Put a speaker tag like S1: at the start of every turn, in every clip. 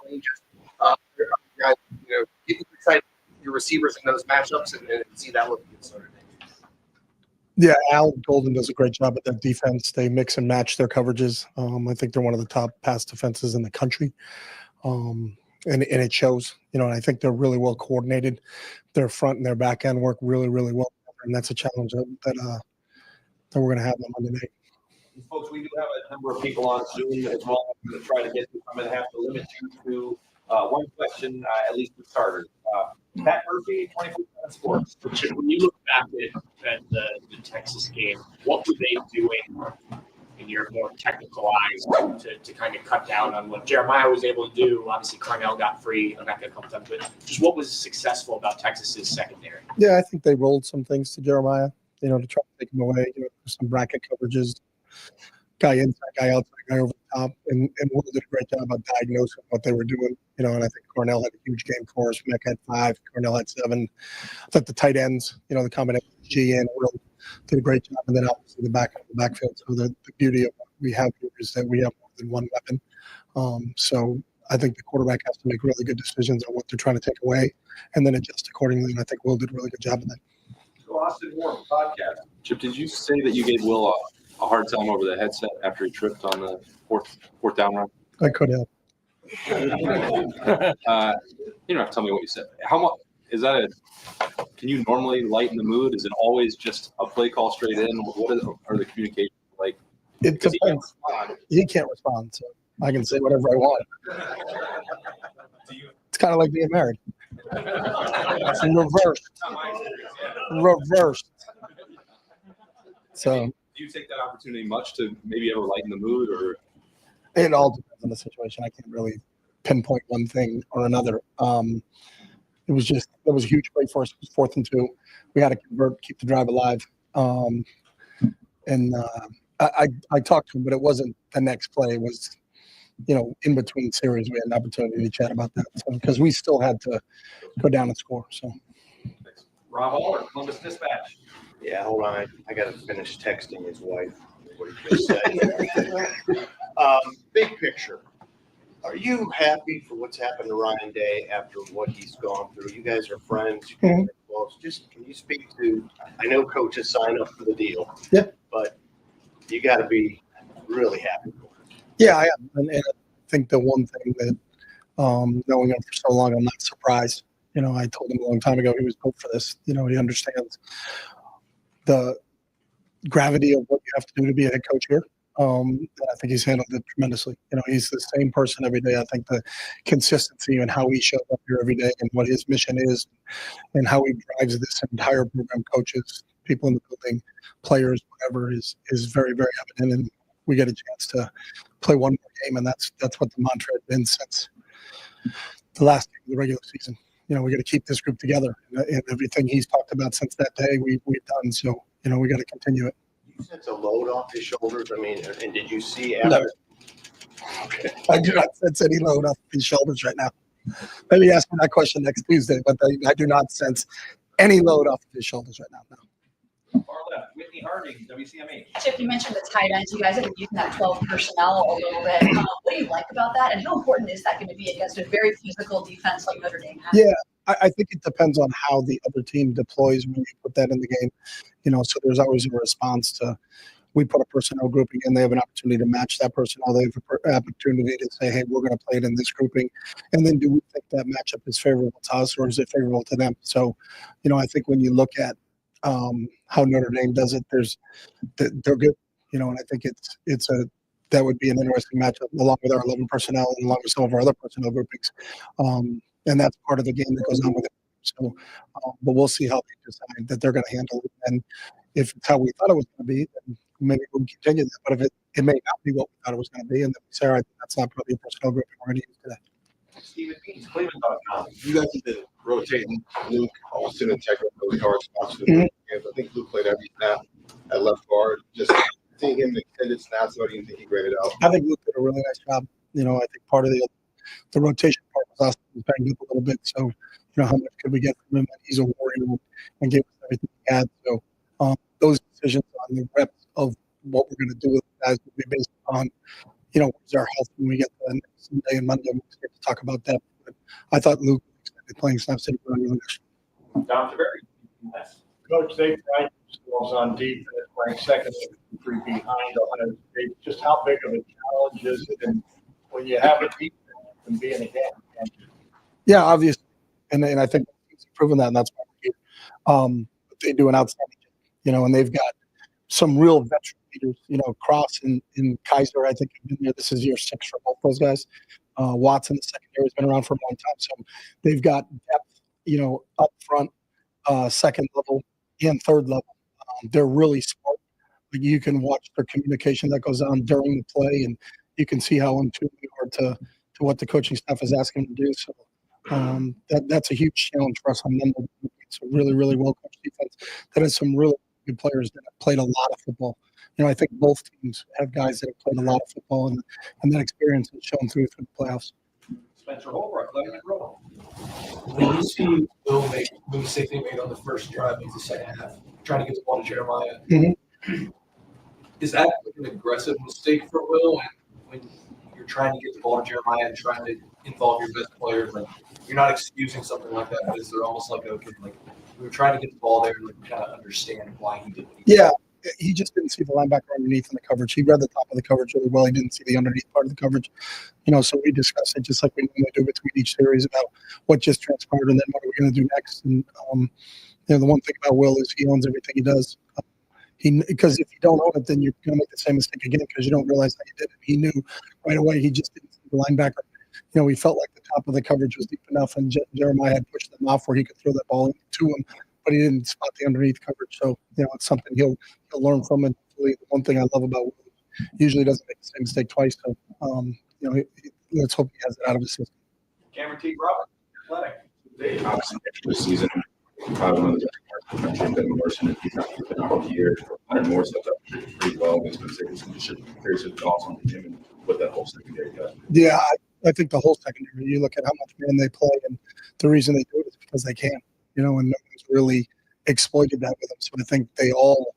S1: physicality, just guys, get excited your receivers in those matchups and see that look against Notre Dame.
S2: Yeah, Al Golden does a great job at their defense. They mix and match their coverages. I think they're one of the top pass defenses in the country. And it shows, and I think they're really well coordinated. Their front and their back end work really, really well. And that's a challenge that we're going to have on Monday night.
S3: Folks, we do have a number of people on Zoom as well. I'm going to try to get to. I'm going to have to limit you to one question, at least for starters. Pat Murphy, 24 sports.
S4: When you look back at the Texas game, what were they doing in your more technical eyes to kind of cut down on what Jeremiah was able to do? Obviously, Cornell got free a couple times, but just what was successful about Texas's secondary?
S2: Yeah, I think they rolled some things to Jeremiah, to try to take him away. Some bracket coverages, guy inside, guy outside, guy over the top, and Will did a great job of diagnosing what they were doing. And I think Cornell had a huge game for us. Mick had 5, Cornell had 7. I thought the tight ends, the combination of G and Will did a great job, and then obviously the backfield. So the beauty of what we have here is that we have more than one weapon. So I think the quarterback has to make really good decisions on what they're trying to take away, and then adjust accordingly. And I think Will did a really good job of that.
S3: So Austin Moore, podcast. Chip, did you say that you gave Will a hard time over the headset after he tripped on the fourth down run?
S2: I could have.
S3: You don't have to tell me what you said. How much is that? Can you normally lighten the mood? Is it always just a play call straight in? What are the communications like?
S2: It depends. He can't respond, so I can say whatever I want. It's kind of like being married. It's reversed. So.
S3: Do you take that opportunity much to maybe ever lighten the mood, or?
S2: It all depends on the situation. I can't really pinpoint one thing or another. It was a huge play for us. It was 4th and 2. We had to convert, keep the drive alive. And I talked to him, but it wasn't the next play. It was, in between series, we had an opportunity to chat about that because we still had to go down and score. So,
S3: Rob Aller, Columbus Dispatch.
S5: Yeah, hold on. I got to finish texting his wife. What he just said. Big picture. Are you happy for what's happened to Ryan Day after what he's gone through? You guys are friends. You guys are close. Just can you speak to? I know coaches sign up for the deal.
S2: Yeah.
S5: But you got to be really happy for him.
S2: Yeah, I am, and I think the one thing that knowing him for so long, I'm not surprised. I told him a long time ago he was built for this. He understands the gravity of what you have to do to be a head coach here. And I think he's handled it tremendously. He's the same person every day. I think the consistency and how he shows up here every day and what his mission is and how he drives this entire program, coaches, people in the building, players, whatever, is very, very evident. And we get a chance to play one more game, and that's what the mantra has been since the last game of the regular season. We got to keep this group together, and everything he's talked about since that day, we've done. So, we got to continue it.
S5: You sense a load off his shoulders. I mean, and did you see after?
S2: No. Okay. I do not sense any load off his shoulders right now. Maybe ask me that question next Tuesday, but I do not sense any load off of his shoulders right now. No.
S3: Far left, Whitney Harding, WCMH.
S6: Chip, you mentioned the tight ends. You guys have been using that 12 personnel a little bit. What do you like about that, and how important is that going to be against a very physical defense like Notre Dame has?
S2: Yeah, I think it depends on how the other team deploys when you put that in the game. So there's always a response to. We put a personnel grouping in. They have an opportunity to match that personnel. They have an opportunity to say, hey, we're going to play it in this grouping. And then do we think that matchup is favorable to us or is it favorable to them? So, I think when you look at how Notre Dame does it, they're good, and I think that would be an interesting matchup along with our 11 personnel and along with some of our other personnel groupings. And that's part of the game that goes on with it. So, but we'll see how they decide that they're going to handle it. And if it's how we thought it was going to be, then maybe we'll continue that. But if it may not be what we thought it was going to be, and then we say, all right, that's not probably a personnel group we're going to use today.
S3: Stephen Beans, Cleveland.com.
S7: You guys have been rotating Luke almost in a technical really hard spots. I think Luke played every snap at left guard. Just seeing him extended snaps, what do you think he graded out?
S2: I think Luke did a really nice job. I think part of the rotation part was us banged up a little bit. So, how much could we get from him? He's a warrior and gave us everything he had. So, those decisions on the reps of what we're going to do with guys will be based on, where's our health when we get to next Sunday and Monday. We'll get to talk about that. But I thought Luke extended playing snaps in really good.
S4: Dr. Berry. Yes.
S5: Coach, they tried schools on defense, ranked second and 3 behind Ohio State. Just how big of a challenge is it? And when you have a defense, you can be in a game.
S2: Yeah, obviously. And I think he's proven that, and that's why we're here. But they do an outstanding job, and they've got some real veteran leaders, Cross and Kaiser, I think, have been there. This is year 6 for both those guys. Watson, the secondary, has been around for a long time. So they've got depth, up front, second level and third level. They're really smart. Like, you can watch their communication that goes on during the play, and you can see how in tune they are to what the coaching staff is asking them to do. So that's a huge challenge for us on them. It's a really, really well-coached defense that has some really good players that have played a lot of football. I think both teams have guys that have played a lot of football, and that experience has shown through the playoffs.
S4: Spencer Holbrook, let me roll.
S8: When you see Will make the mistake they made on the first drive of the second half, trying to get the ball to Jeremiah, is that an aggressive mistake for Will? And when you're trying to get the ball to Jeremiah and trying to involve your best players, like, you're not excusing something like that, because they're almost like, okay, like, we were trying to get the ball there and kind of understand why he did what he did.
S2: Yeah, he just didn't see the linebacker underneath in the coverage. He read the top of the coverage really well. He didn't see the underneath part of the coverage. So we discussed it just like we normally do between each series about what just transpired and then what are we going to do next. And the one thing about Will is he owns everything he does. Because if you don't own it, then you're going to make the same mistake again because you don't realize how you did it. He knew right away. He just didn't see the linebacker. We felt like the top of the coverage was deep enough, and Jeremiah had pushed them off where he could throw that ball to him, but he didn't spot the underneath coverage. So, it's something he'll learn from it. The one thing I love about Will, he usually doesn't make the same mistake twice. So, let's hope he has it out of his system.
S4: Cameron T. Roberts, Athletic.
S9: They obviously extra season, probably one of the best country that Morrison and he's not been out all year. Leonard Moore stepped up pretty well against Wisconsin. Just curious your thoughts on him and what that whole secondary does.
S2: Yeah, I think the whole secondary, you look at how much man they play, and the reason they do it is because they can, and no one's really exploited that with them. So I think they all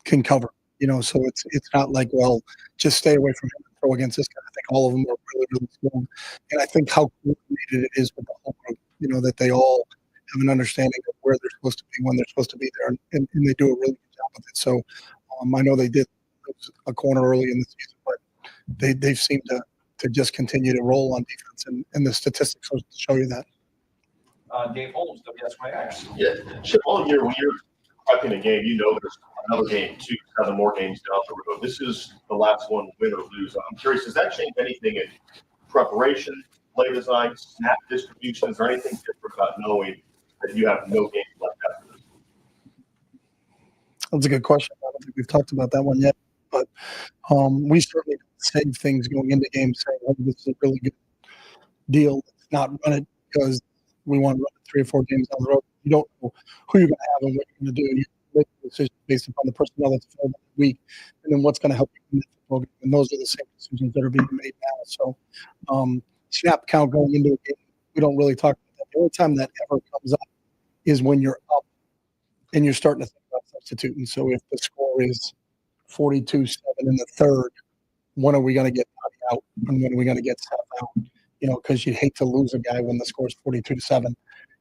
S2: can cover, so it's not like, well, just stay away from him and throw against this guy. I think all of them are really, really skilled. And I think how coordinated it is with the whole group, that they all have an understanding of where they're supposed to be when they're supposed to be there, and they do a really good job with it. So I know they did a corner early in the season, but they've seemed to just continue to roll on defense, and the statistics will show you that.
S4: Dave Holmes, WHAC.
S10: Yeah, Chip, all year when you're prepping a game, there's another game, 2, 7 more games down the road. This is the last one, win or lose. I'm curious, does that change anything in preparation, play design, snap distribution? Is there anything different about knowing that you have no games left after this?
S2: That's a good question. I don't think we've talked about that one yet, but we certainly save things going into games saying, oh, this is a really good deal. Let's not run it because we want to run it 3 or 4 games down the road. You don't know who you're going to have and what you're going to do. You make a decision based upon the personnel that's available that week, and then what's going to help you in the football game. And those are the same decisions that are being made now. So snap count going into a game, we don't really talk about that. The only time that ever comes up is when you're up and you're starting to think about substituting. So if the score is 42-7 in the third, when are we going to get out and when are we going to get stuff out? Because you hate to lose a guy when the score is 42-7,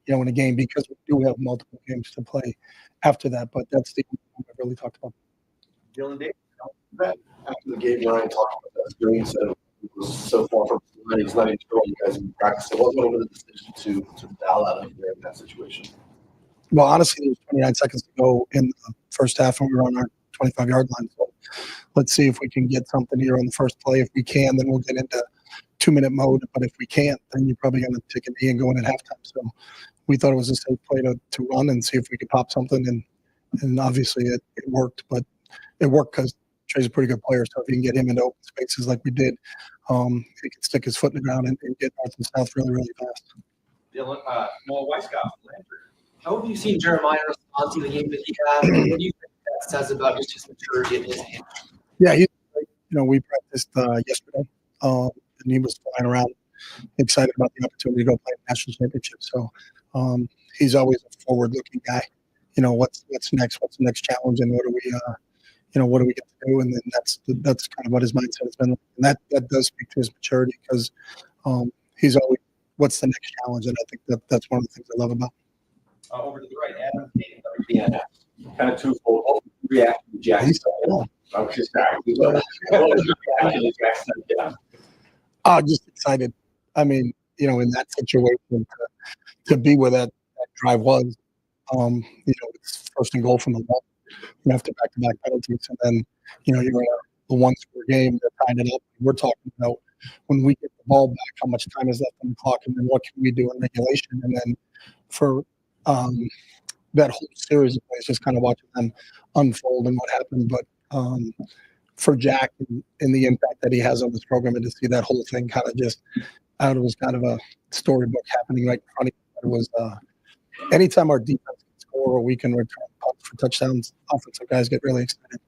S2: in a game, because we do have multiple games to play after that. But that's the only one I've really talked about.
S4: Dylan Davis.
S7: After the game, Ryan talked about that experience and it was so far from he's not even throwing you guys in practice. So what went into the decision to dial out of there in that situation?
S2: Well, honestly, there was 29 seconds to go in the first half, and we were on our 25-yard line. So let's see if we can get something here on the first play. If we can, then we'll get into 2-minute mode. But if we can't, then you're probably going to take a knee and go in at halftime. So we thought it was a safe play to run and see if we could pop something. And obviously it worked. But it worked because Trey's a pretty good player. So if you can get him into open spaces like we did, he can stick his foot in the ground and get north and south really, really fast.
S4: Dylan, Noah Weisskopf, Landry.
S8: how have you seen Jeremiah respond to the game that he had? And what do you think that says about just his maturity in his hand?
S2: Yeah, we practiced yesterday, and he was flying around, excited about the opportunity to go play a national championship. So he's always a forward-looking guy. What's next? What's the next challenge, and what are we, what do we get to do? And then that's kind of what his mindset has been. And that does speak to his maturity because he's always, what's the next challenge? And I think that's one of the things I love about him.
S3: Over to the right, Adam, WBNS. Kind of twofold. React to Jackson. I was just
S2: just excited. I mean, in that situation to be where that drive was, it's first and goal from the wall. After back-to-back penalties, and then you're in a one-score game. They're tying it up. We're talking about when we get the ball back, how much time is left on the clock, and then what can we do in regulation? And then for that whole series of plays, just kind of watching them unfold and what happened. But for Jack and the impact that he has on this program, and to see that whole thing kind of just out, it was kind of a storybook happening right in front of you. It was anytime our defense can score or we can return punts for touchdowns, offensive guys get really excited.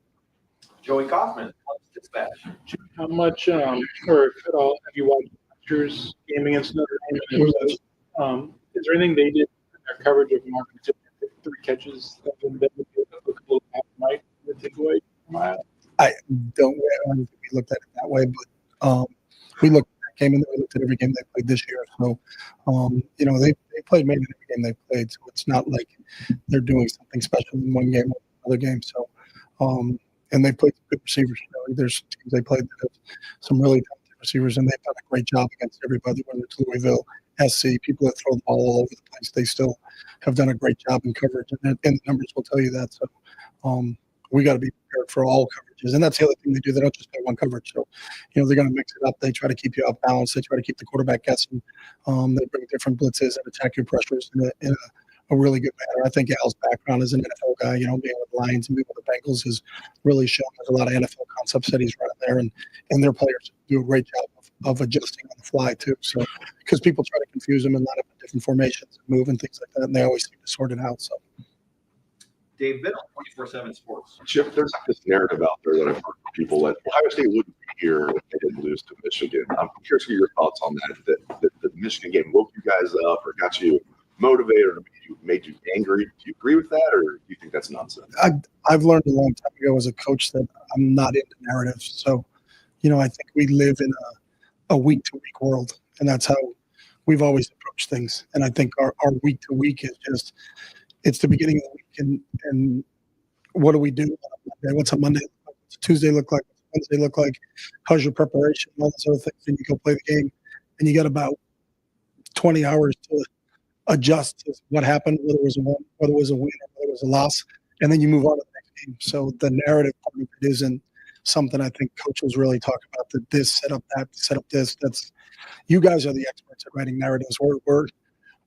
S3: Joey Kaufman, Dispatch.
S11: How much, or at all, have you watched Masters game against Notre Dame? Is there anything they did in their coverage of Marvin Tip, 3 catches that would be a couple of might take away from that?
S2: I don't think we looked at it that way, but we looked at that game and we looked at every game they played this year. So, they played maybe every game they played. So it's not like they're doing something special in one game or another game. So, and they played some good receivers. There's teams they played that have some really talented receivers, and they've done a great job against everybody, whether it's Louisville, SC, people that throw the ball all over the place. They still have done a great job in coverage, and the numbers will tell you that. So, we got to be prepared for all coverages. And that's the other thing they do. They don't just play one coverage. So, they're going to mix it up. They try to keep you off balance. They try to keep the quarterback guessing. They bring different blitzes and attack your pressures in a really good manner. I think Al's background as an NFL guy, being with the Lions and being with the Bengals has really shown there's a lot of NFL concepts that he's running there. And their players do a great job of adjusting on the fly too. So, because people try to confuse them and line up in different formations and move and things like that. And they always seem to sort it out. So.
S3: Dave Biddle, 24/7 Sports.
S12: Chip, there's this narrative out there that I've heard from people that Ohio State wouldn't be here if they didn't lose to Michigan. I'm curious to hear your thoughts on that. That the Michigan game woke you guys up or got you motivated or made you angry. Do you agree with that, or do you think that's nonsense?
S2: I've learned a long time ago as a coach that I'm not into narratives. So, I think we live in a week-to-week world, and that's how we've always approached things. And I think our week-to-week is just – it's the beginning of the week, and what do we do on a Monday? What's a Monday look like? What's a Tuesday look like? What's a Wednesday look like? How's your preparation? All those other things. And you go play the game, and you got about 20 hours to adjust to what happened, whether it was a win, or whether it was a loss, and then you move on to the next game. So the narrative part of it isn't something I think coaches really talk about. That this set up that, set up this. That's you guys are the experts at writing narratives.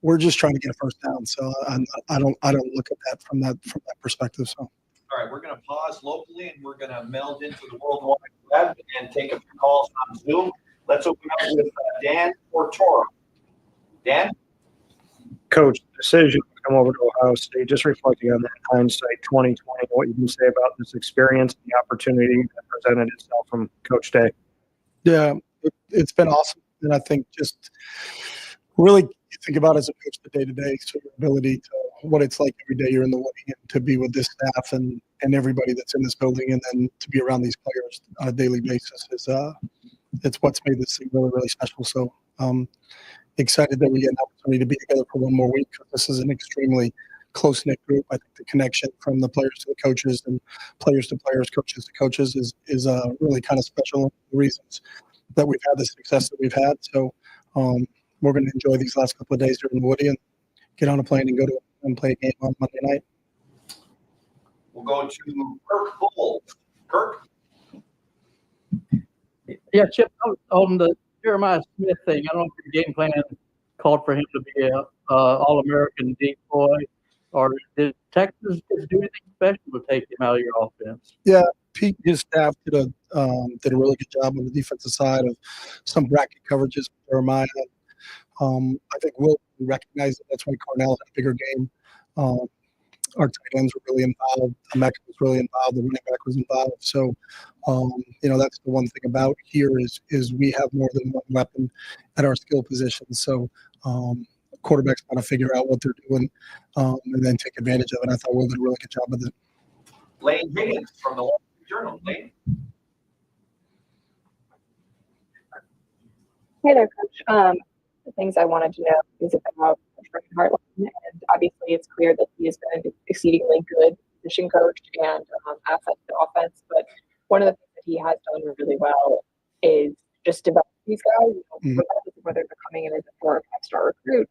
S2: We're just trying to get a first down, so I don't look at that from that perspective. So,
S3: all right, we're going to pause locally and we're going to meld into the World Wide Web and take a few calls on Zoom. Let's open up with Dan Tortora. Dan,
S11: Coach, the decision to come over to Ohio State, just reflecting on that hindsight 2020, what you can say about this experience, the opportunity that presented itself from Coach Day.
S2: Yeah, it's been awesome, and I think just really. You think about as a coach the day-to-day, so your ability to what it's like every day you're in the Woody and to be with this staff and everybody that's in this building, and then to be around these players on a daily basis is it's what's made this thing really, really special. So excited that we get an opportunity to be together for one more week. This is an extremely close-knit group. I think the connection from the players to the coaches and players to players, coaches to coaches is really kind of special. The reasons that we've had the success that we've had. So we're going to enjoy these last couple of days during the Woody and get on a plane and go to and play a game on Monday night.
S3: We'll go to Kirk Bull. Kirk?
S13: Yeah, Chip, on the Jeremiah Smith thing, I don't know if your game plan called for him to be a All-American decoy, or did Texas just do anything special to take him out of your offense?
S2: Yeah, Pete and his staff did a really good job on the defensive side of some bracket coverages with Jeremiah. I think Will recognized that that's why Cornell had a bigger game. Our tight ends were really involved. Emeka was really involved. The running back was involved. So, that's the one thing about here is we have more than one weapon at our skill positions. So, quarterbacks want to figure out what they're doing and then take advantage of it. I thought Will did a really good job with it.
S3: Lane Higgins from the
S4: Journal, Nate.
S14: Hey there, Coach. The things I wanted to know is about Coach Brian Hartline, and obviously it's clear that he has been an exceedingly good position coach and asset to offense. But one of the things that he has done really well is just develop these guys, regardless of whether they're coming in as a 4 or 5-star recruit.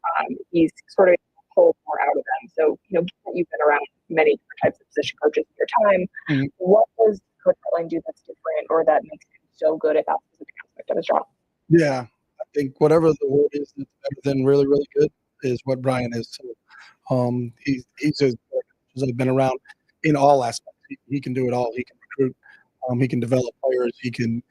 S14: He's sort of pulled more out of them. So, given that you've been around many different types of position coaches in your time, what does Coach Hartline do that's different or that makes him so good at that specific aspect of his job?
S2: Yeah, I think whatever the word is that's better than really, really good is what Brian is. So he's as I've been around in all aspects. He can do it all. He can recruit. He can develop players. He can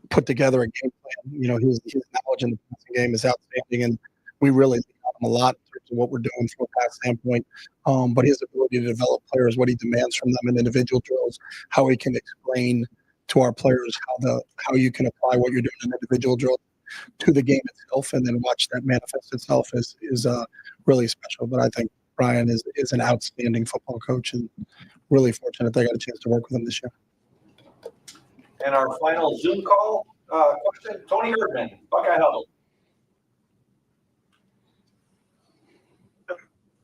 S2: put together a game plan. His knowledge in the passing game is outstanding, and we really lean on him a lot in terms of what we're doing from a pass standpoint. But his ability to develop players, what he demands from them in individual drills, how he can explain to our players how you can apply what you're doing in individual drills to the game itself, and then watch that manifest itself is really special. But I think Brian is an outstanding football coach, and really fortunate they got a chance to work with him this year.
S4: And our final Zoom call question, Tony Erdman, Buckeye Huddle.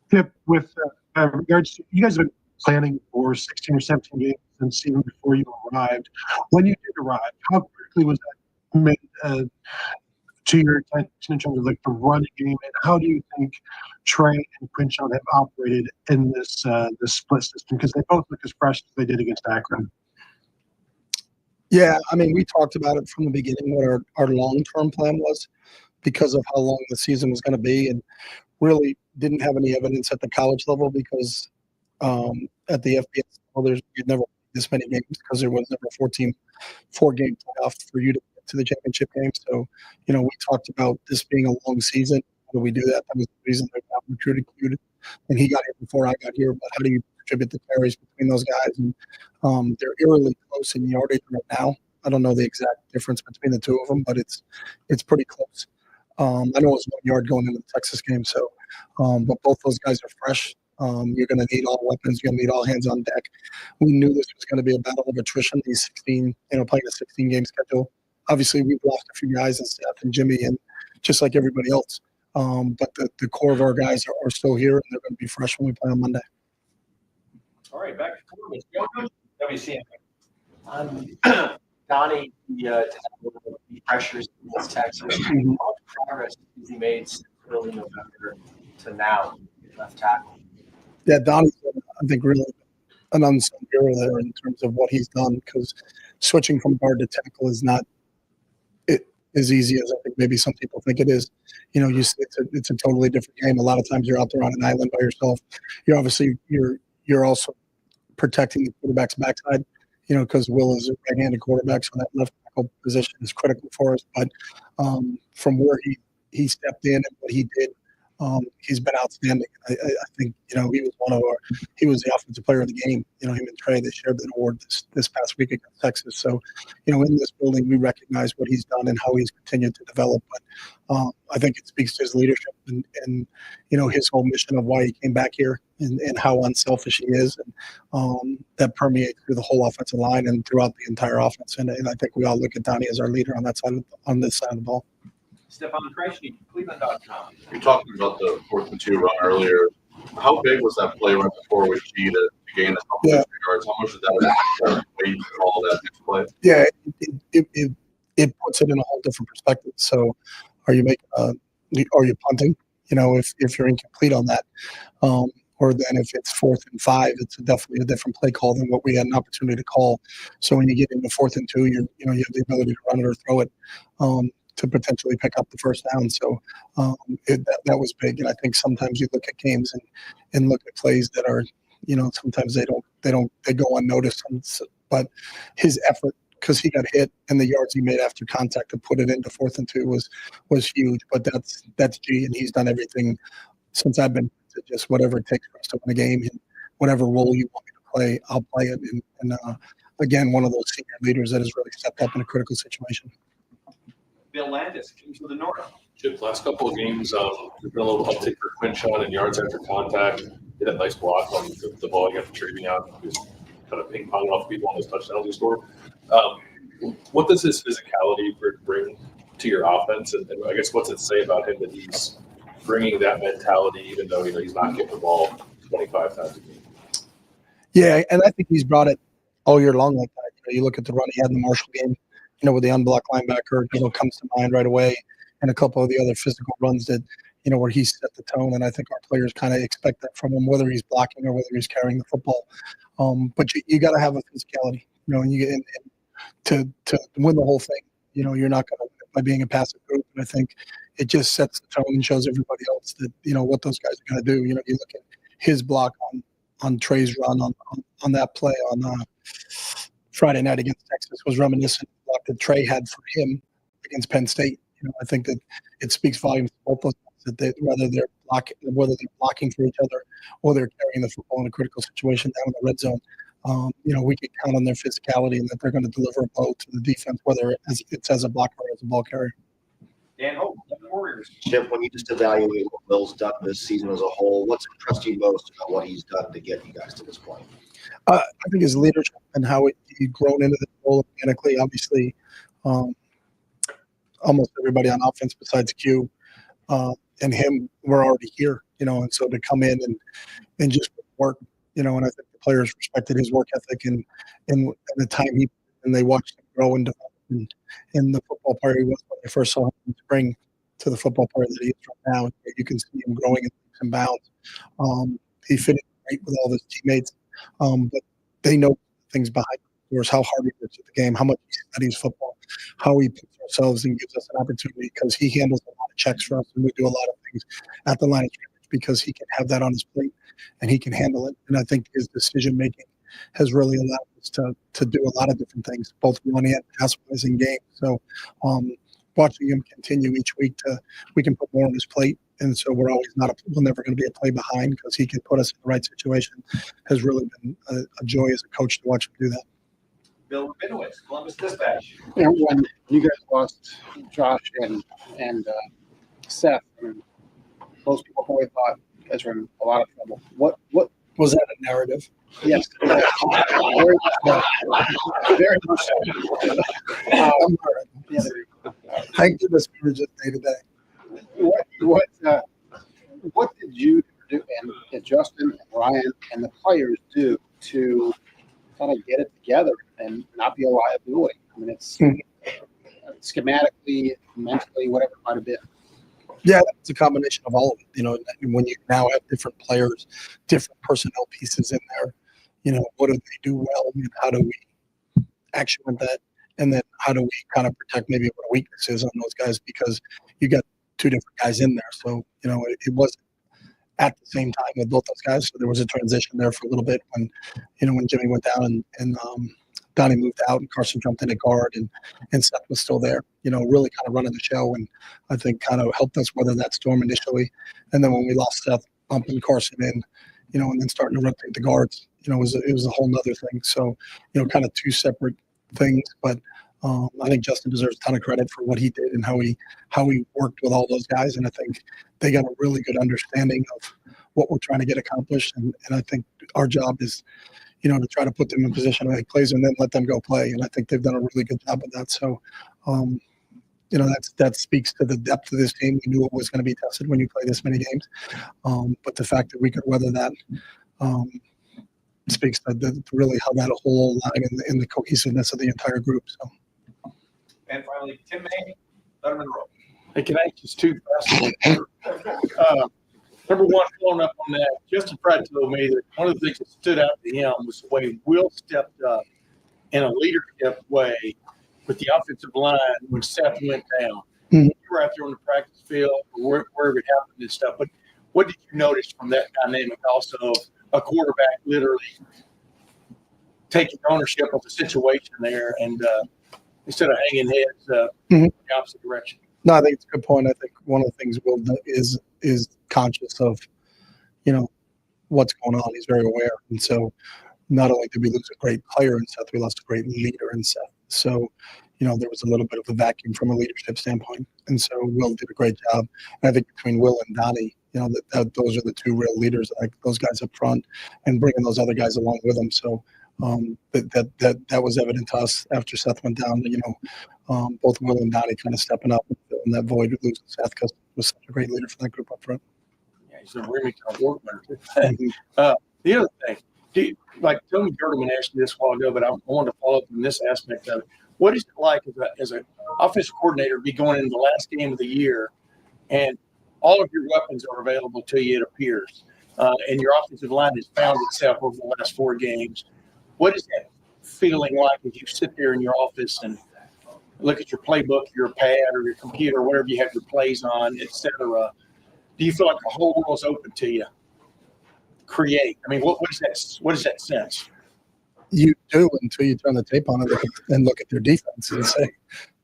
S15: Tip with regards to, you guys have been planning for 16 or 17 games since even before you arrived. When you did arrive, how quickly was that made to your attention in terms of like the running game, and how do you think Trey and Quinshon have operated in this split system? Because they both look as fresh as they did against Akron.
S2: Yeah, I mean, we talked about it from the beginning, what our long-term plan was because of how long the season was going to be, and really didn't have any evidence at the college level because at the FBS level, you'd never played this many games because there was never a 4-game playoff for you to get to the championship game. So, we talked about this being a long season. How do we do that? That was the reason they got recruited, and he got here before I got here. But how do you distribute the carries between those guys? And they're eerily close in yardage right now. I don't know the exact difference between the two of them, but it's pretty close. I know it was 1 yard going into the Texas game. So, but both those guys are fresh. You're going to need all weapons. You're going to need all hands on deck. We knew this was going to be a battle of attrition. These 16, playing a 16-game schedule. Obviously, we've lost a few guys in Seth and Jimmy, and just like everybody else. But the core of our guys are still here, and they're going to be fresh when we play on Monday.
S4: All right, back to Columbus. WCM.
S16: Donnie, the pressures against Texas. How much progress has he made since early November to now, left tackle?
S2: Yeah, Donnie's, I think, really an unsung hero there in terms of what he's done, because switching from guard to tackle is not as easy as I think maybe some people think it is. It's a totally different game. A lot of times you're out there on an island by yourself. You're also protecting the quarterback's backside, because Will is a right-handed quarterback, so that left tackle position is critical for us. But from where he stepped in and what he did, he's been outstanding. I think he was the offensive player of the game. Him and Trey, they shared the award this past week against Texas. So, in this building, we recognize what he's done and how he's continued to develop. But I think it speaks to his leadership and his whole mission of why he came back here and how unselfish he is, and that permeates through the whole offensive line and throughout the entire offense. And I think we all look at Donnie as our leader on this side of the ball.
S4: Stefan Kreisky, Cleveland.com.
S9: You talked about the 4th and 2 run earlier. How big was that play right before with G to gain a couple extra yards? How much did that weight and all that next play?
S2: Yeah, it puts it in a whole different perspective. So, are you punting? If you're incomplete on that, or then if it's 4th and 5, it's definitely a different play call than what we had an opportunity to call. So when you get into 4th and 2, you have the ability to run it or throw it. To potentially pick up the first down. So that was big. And I think sometimes you look at games and look at plays that are, sometimes they go unnoticed. But his effort, because he got hit and the yards he made after contact to put it into 4th and 2 was huge. But that's G, and he's done everything since I've been to just whatever it takes for us to win a game, and whatever role you want me to play, I'll play it. And again, one of those senior leaders that has really stepped up in a critical situation.
S4: Bill Landis, Kings of the North.
S3: Chip, last couple of games, there's been a little uptick for Quinshon and yards after contact. Did a nice block on the ball you got the trading out.
S17: kind of ping pong off people on those touchdowns he scored. What does his physicality bring to your offense? And I guess what's it say about him that he's bringing that mentality, even though he's not getting the ball 25 times a game?
S2: Yeah, and I think he's brought it all year long like that. You look at the run he had in the Marshall game, with the unblocked linebacker, comes to mind right away, and a couple of the other physical runs that, where he set the tone. And I think our players kind of expect that from him, whether he's blocking or whether he's carrying the football. But you got to have a physicality, and you get to win the whole thing. You're not going to by being a passive group. And I think it just sets the tone and shows everybody else that, what those guys are going to do. You look at his block on Trey's run on that play on Friday night against Texas was reminiscent of the block that Trey had for him against Penn State. I think that it speaks volumes to both those guys, that whether they're blocking for each other or they're carrying the football in a critical situation down in the red zone. We can count on their physicality and that they're going to deliver a blow to the defense, whether it's as a blocker or as a ball carrier.
S4: Dan Hope, Warriors.
S5: Chip, when you just evaluate what Will's done this season as a whole, what's impressed you most about what he's done to get you guys to this point?
S2: I think his leadership and how he's grown into the role organically. Obviously, almost everybody on offense besides Q and him were already here, and so to come in and just work, and I think the players respected his work ethic and the time and they watched him grow and develop and the football player he was when they first saw him in spring to the football player that he is right now. You can see him growing in leaps and bounds. He fit in great with all of his teammates, but they know things behind the doors, how hard he works at the game, how much he studies football, how he puts ourselves and gives us an opportunity because he handles a lot of checks for us and we do a lot of things at the line of scrimmage because he can have that on his plate and he can handle it. And I think his decision making has really allowed us to do a lot of different things, both running and pass-wise in game. So watching him continue each week we can put more on his plate. And so we're never going to be a play behind because he can put us in the right situation. Has really been a joy as a coach to watch him do that.
S4: Bill Rabinowitz, Columbus Dispatch.
S18: When you guys lost Josh and Seth, most people probably thought you guys were in a lot of trouble. What
S2: was that a narrative?
S18: Yes, very much so.
S2: Thank goodness we were just day to day.
S18: What did you do and Justin and Ryan and the players do to kind of get it together and not be a liability? I mean, it's schematically, mentally, whatever it might have been.
S2: Yeah, it's a combination of all of it. When you now have different players, different personnel pieces in there, what do they do well and how do we actuate that? And then how do we kind of protect maybe what a weakness is on those guys because you got two different guys in there. So, it wasn't at the same time with both those guys. So there was a transition there for a little bit when Jimmy went down and Donnie moved out and Carson jumped in at guard and Seth was still there, really kind of running the show. And I think kind of helped us weather that storm initially. And then when we lost Seth, bumping Carson in, and then starting to rotate the guards, it was a whole nother thing. So, kind of two separate things, but I think Justin deserves a ton of credit for what he did and how he worked with all those guys. And I think they got a really good understanding of what we're trying to get accomplished. And I think our job is, to try to put them in position to make plays and then let them go play. And I think they've done a really good job of that. So, that speaks to the depth of this team. We knew it was going to be tested when you play this many games. But the fact that we could weather that speaks to really how that whole line and the cohesiveness of the entire group. So.
S4: And finally, Tim May, Letterman Row.
S11: Hey, can I ask just two questions? Number one, following up on that, Justin Pratt told me that one of the things that stood out to him was the way Will stepped up in a leadership way with the offensive line when Seth went down.
S2: Mm-hmm.
S11: You were out there on the practice field or wherever it happened and stuff, but what did you notice from that dynamic also of a quarterback literally taking ownership of the situation there and instead of hanging heads in the opposite direction?
S2: No, I think it's a good point. I think one of the things Will is conscious of, what's going on. He's very aware. And so not only did we lose a great player in Seth, we lost a great leader in Seth. So, there was a little bit of a vacuum from a leadership standpoint. And so Will did a great job. And I think between Will and Donnie, that those are the two real leaders, like those guys up front and bringing those other guys along with them. So But that was evident to us after Seth went down. Both Will and Donnie kind of stepping up and filling that void with losing Seth because he was such a great leader for that group up front.
S11: Yeah, he's a Remington workman. The other thing, like Tony Gerdeman asked you this a while ago, but I wanted to follow up on this aspect of it. What is it like as an offensive coordinator to be going into the last game of the year and all of your weapons are available to you, it appears, and your offensive line has found itself over the last 4 games? What is that feeling like as you sit there in your office and look at your playbook, your pad, or your computer, whatever you have your plays on, et cetera? Do you feel like the whole world's open to you? Create. I mean, what is that sense?
S2: You do until you turn the tape on and look at their defense and say,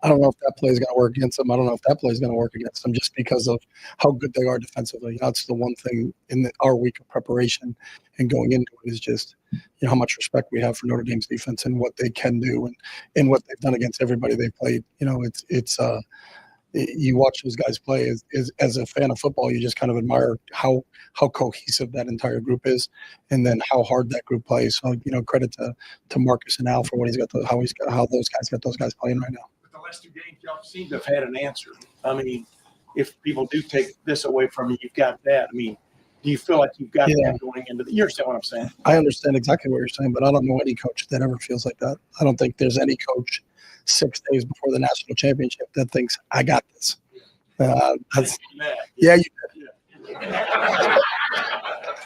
S2: I don't know if that play is going to work against them. I don't know if that play is going to work against them just because of how good they are defensively. That's the one thing in our week of preparation and going into it is just how much respect we have for Notre Dame's defense and what they can do and what they've done against everybody they've played. You watch those guys play as a fan of football, you just kind of admire how cohesive that entire group is, and then how hard that group plays. So credit to Marcus and Al for what how those guys playing right now.
S11: But the last 2 games, y'all seem to have had an answer. I mean, if people do take this away from you, you've got that. I mean, do you feel like you've got that going into you understand what I'm saying?
S2: I understand exactly what you're saying, but I don't know any coach that ever feels like that. I don't think there's any coach 6 days before the national championship that thinks I got this. Yeah, you did.
S11: Yeah,
S2: you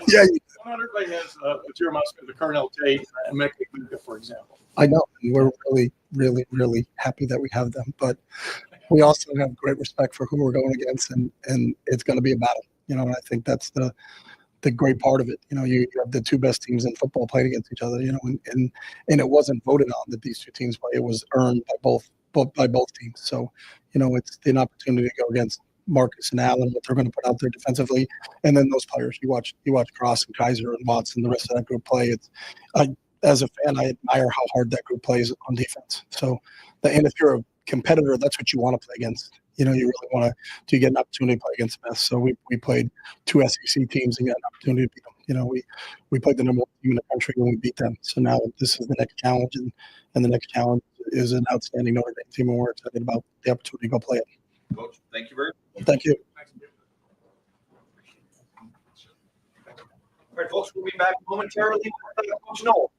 S2: did.
S11: Not everybody has Jeremiah Smith, Cornell Tate, and Mecca, for example.
S2: I know, and we're really, really, really happy that we have them. But we also have great respect for who we're going against, and it's going to be a battle. And I think that's the great part of it. You have the 2 best teams in football playing against each other. And it wasn't voted on that these 2 teams play. It was earned by both teams. So, it's an opportunity to go against Marcus and Allen, what they're going to put out there defensively, and then those players. You watch Cross and Kaiser and Watts and the rest of that group play. As a fan, I admire how hard that group plays on defense. So, and if you're a competitor, that's what you want to play against. You really want to get an opportunity to play against the best. So we played 2 SEC teams and got an opportunity to beat them. We played the number 1 team in the country when we beat them. So now this is the next challenge, and the next challenge is an outstanding Notre Dame team, and we're excited about the opportunity to go play it.
S3: Coach, thank you very much.
S2: Thank you.
S4: All right, folks, we'll be back momentarily with Coach Knowles.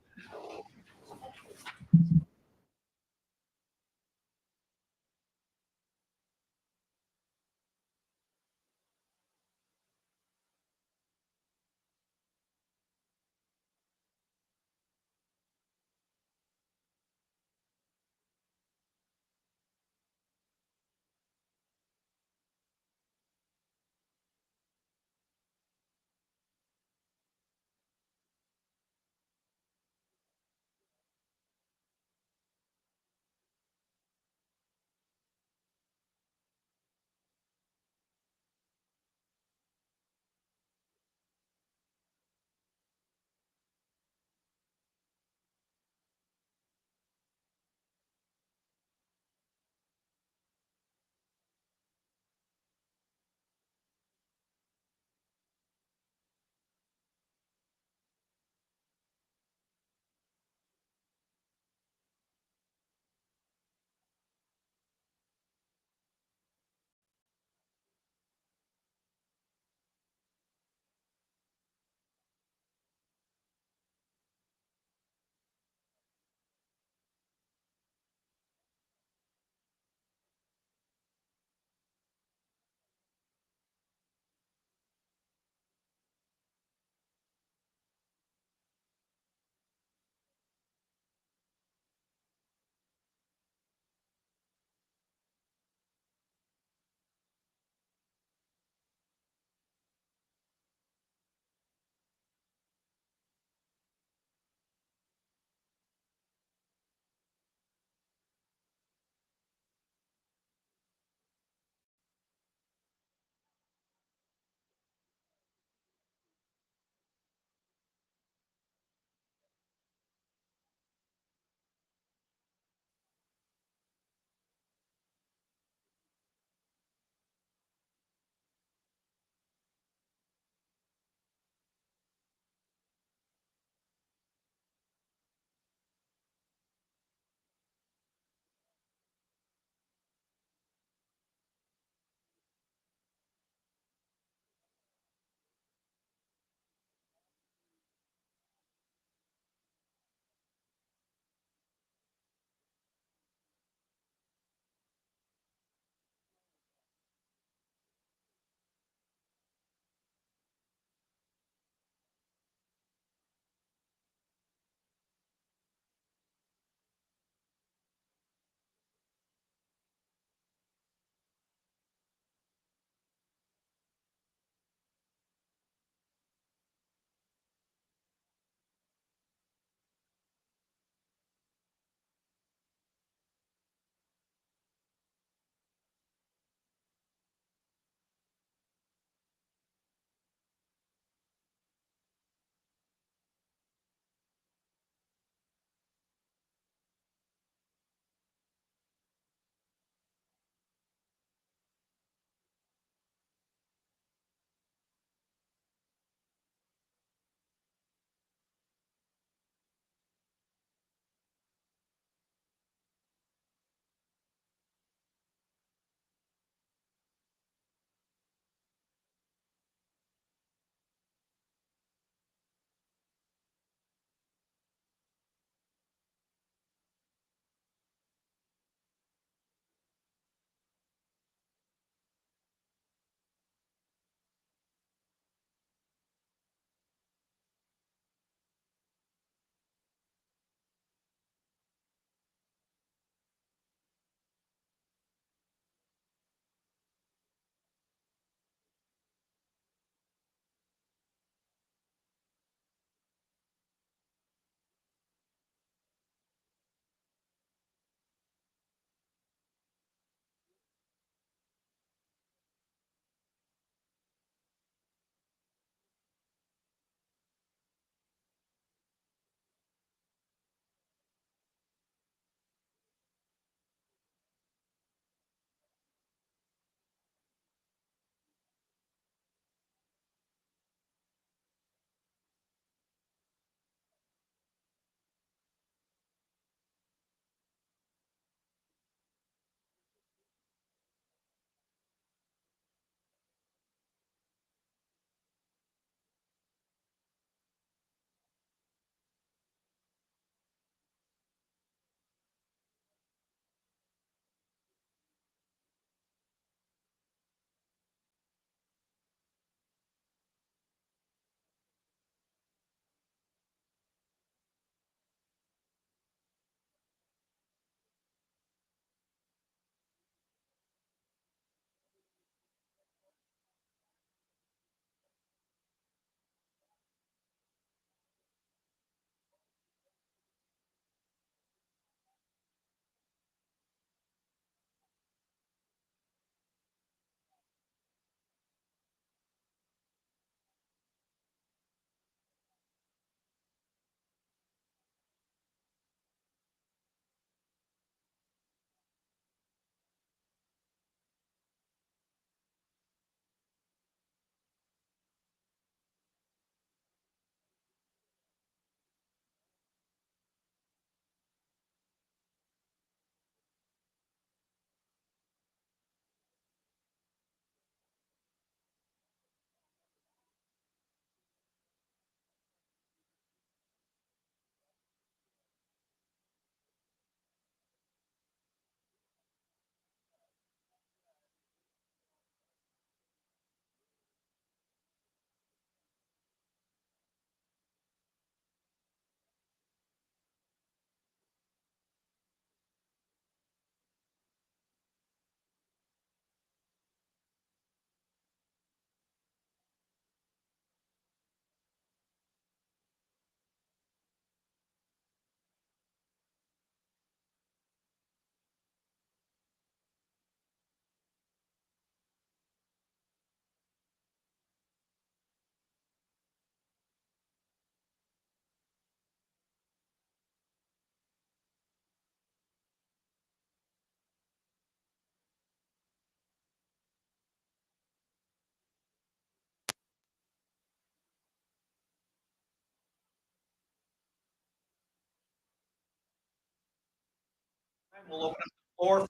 S19: We'll open up the floor.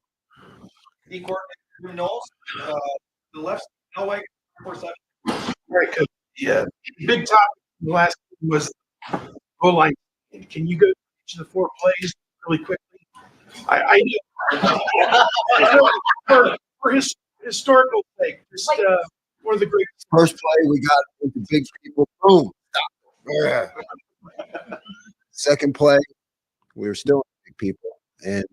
S19: The coordinator, Knowles, the left, no way, 4-7.
S15: Very good. Yeah, big topic last was goal line. Can you go to each of the 4 plays really quickly? I for historical sake, just one of the greatest.
S20: First play, we got into big people. Boom. Stop. Yeah. Second play, we were still big people, and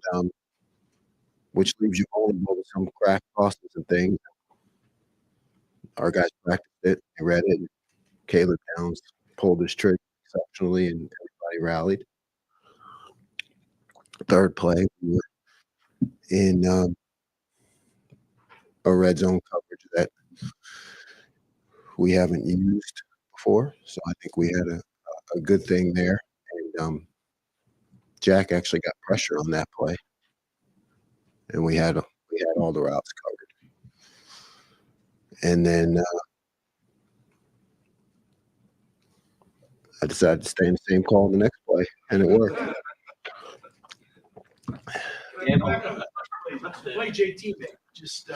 S20: which leaves you vulnerable to some crack crosses and things. Our guys practiced it. They read it. Caleb Downs pulled his trigger exceptionally, and everybody rallied. Third play, we were in a red zone coverage that we haven't used before, so I think we had a good thing there. And Jack actually got pressure on that play, and we had all the routes covered. And then I decided to stay in the same call in the next play, and it worked.
S19: Play JT, man. Just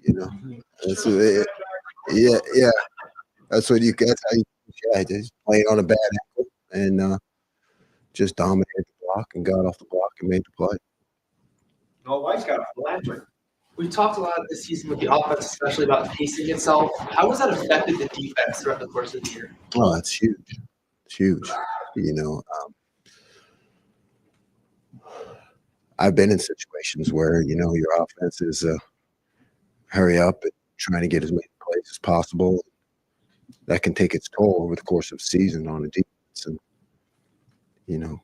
S20: You know, that's what yeah. That's what that's how you just playing on a bad ankle and just dominated the block and got off the block and made the play.
S16: No, White's got a philanthropy. We've talked a lot this season with the offense, especially about pacing itself. How has that affected the defense throughout the course of the year?
S20: Oh, it's huge. It's huge. You know, I've been in situations where, you know, your offense is hurry up and trying to get as many plays as possible. That can take its toll over the course of the season on a defense. And, you know,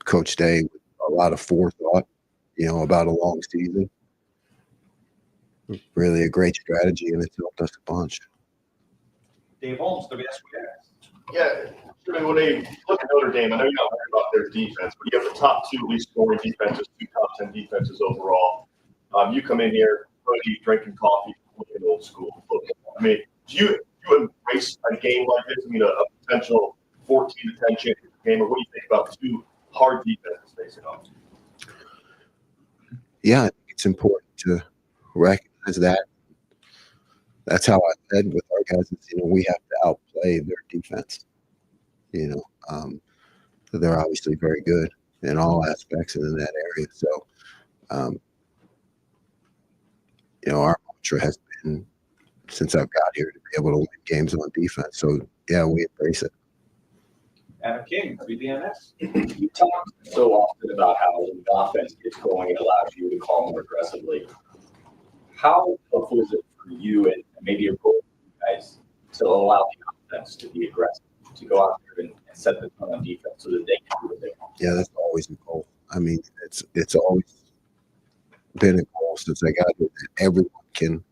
S20: Coach Day with a lot of forethought, you know, about a long season. Really a great strategy, and it's helped us a bunch.
S19: Dave Holmes, WHAC.
S10: Yeah, I mean, when they look at Notre Dame, I know you're not worried about their defense, but you have the top 2 least scoring defenses, 2 top 10 defenses overall. You come in here, hoodie, drinking coffee, looking old school football. I mean, do you embrace a game like this? I mean, a potential 14-10 championship game, or what do you think about 2 hard defenses facing off?
S20: Yeah, I think it's important to recognize that. That's how I said with our guys, you know, we have to outplay their defense. You know, they're obviously very good in all aspects and in that area. So, you know, our mantra has been, since I've got here, to be able to win games on defense. So, yeah, we embrace it.
S19: Adam King, WBNS.
S21: You talk so often about how when the offense gets going, it allows you to call more aggressively. How helpful is it for you and maybe your goal, guys, to allow the offense to be aggressive, to go out there and set the tone on defense so that they can do what they want?
S20: Yeah, that's always a goal. I mean, it's always been a goal since I got here that everyone can